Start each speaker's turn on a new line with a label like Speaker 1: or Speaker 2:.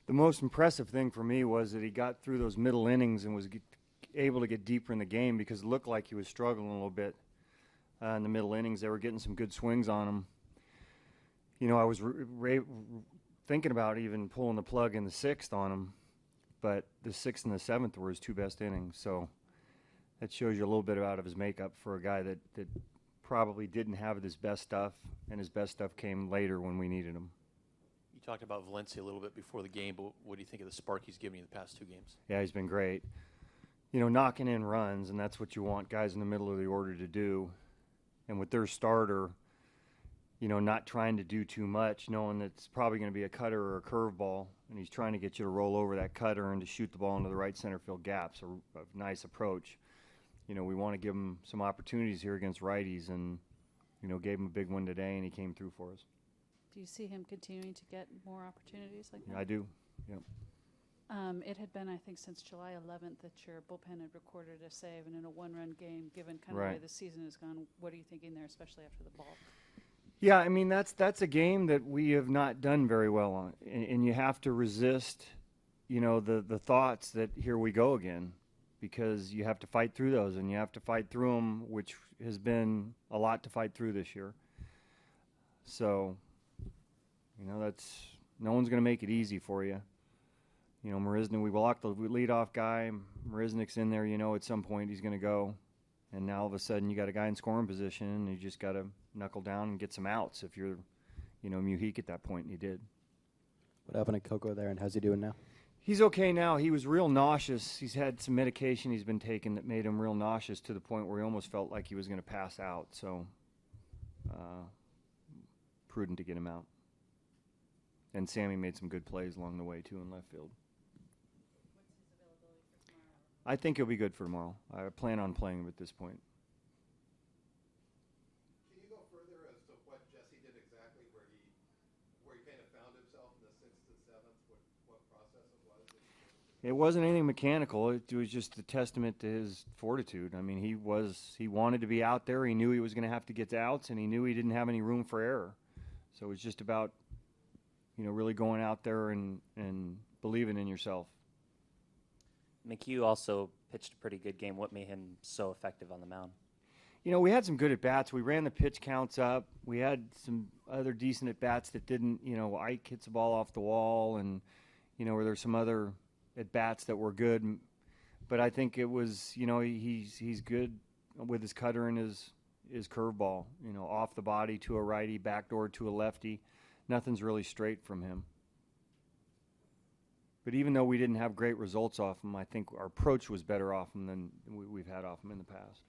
Speaker 1: The most impressive thing for me was that he got through those middle innings and was able to get deeper in the game, because it looked like he was struggling a little bit in the middle innings. They were getting some good swings on him. I was thinking about even pulling the plug in the sixth on him, but the sixth and the seventh were his two best innings. So that shows you a little bit out of his makeup for a guy that probably didn't have his best stuff, and his best stuff came later when we needed him.
Speaker 2: You talked about Valencia a little bit before the game, but what do you think of the spark he's given you the past two games?
Speaker 1: Yeah, he's been great. Knocking in runs, and that's what you want guys in the middle of the order to do. And with their starter, not trying to do too much, knowing that it's probably going to be a cutter or a curveball, and he's trying to get you to roll over that cutter and to shoot the ball into the right center field gaps, a nice approach. We want to give him some opportunities here against righties, and, gave him a big one today, and he came through for us.
Speaker 3: Do you see him continuing to get more opportunities like that?
Speaker 1: I do, yep.
Speaker 3: It had been, I think, since July 11th that your bullpen had recorded a save, and in a one-run game, given kind of the way the season has gone, what are you thinking there, especially after the ball?
Speaker 1: Yeah, I mean, that's a game that we have not done very well on, and you have to resist, the thoughts that here we go again, because you have to fight through those, and you have to fight through them, which has been a lot to fight through this year. So, that's no one's going to make it easy for you. Marisnik, we blocked the leadoff guy. Marisnik's in there, at some point he's going to go. And now all of a sudden you got a guy in scoring position, and you just got to knuckle down and get some outs if you're, Mujic at that point, and he did.
Speaker 4: What happened to Coco there, and how's he doing now?
Speaker 1: He's okay now. He was real nauseous. He's had some medication he's been taking that made him real nauseous to the point where he almost felt like he was going to pass out. So, prudent to get him out. And Sammy made some good plays along the way, too, in left field.
Speaker 3: What's his availability for tomorrow?
Speaker 1: I think he'll be good for tomorrow. I plan on playing him at this point.
Speaker 5: Can you go further as to what Jesse did exactly, where he kind of found himself in the sixth and seventh, what process it was?
Speaker 1: It wasn't anything mechanical. It was just a testament to his fortitude. I mean, he wanted to be out there. He knew he was going to have to get outs, and he knew he didn't have any room for error. So it was just about, really going out there and believing in yourself.
Speaker 6: McHugh also pitched a pretty good game. What made him so effective on the mound?
Speaker 1: We had some good at-bats. We ran the pitch counts up. We had some other decent at-bats that didn't, Ike hits the ball off the wall, and, where there's some other at-bats that were good. But I think it was, he's good with his cutter and his curveball, off the body to a righty, backdoor to a lefty. Nothing's really straight from him. But even though we didn't have great results off him, I think our approach was better off him than we've had off him in the past.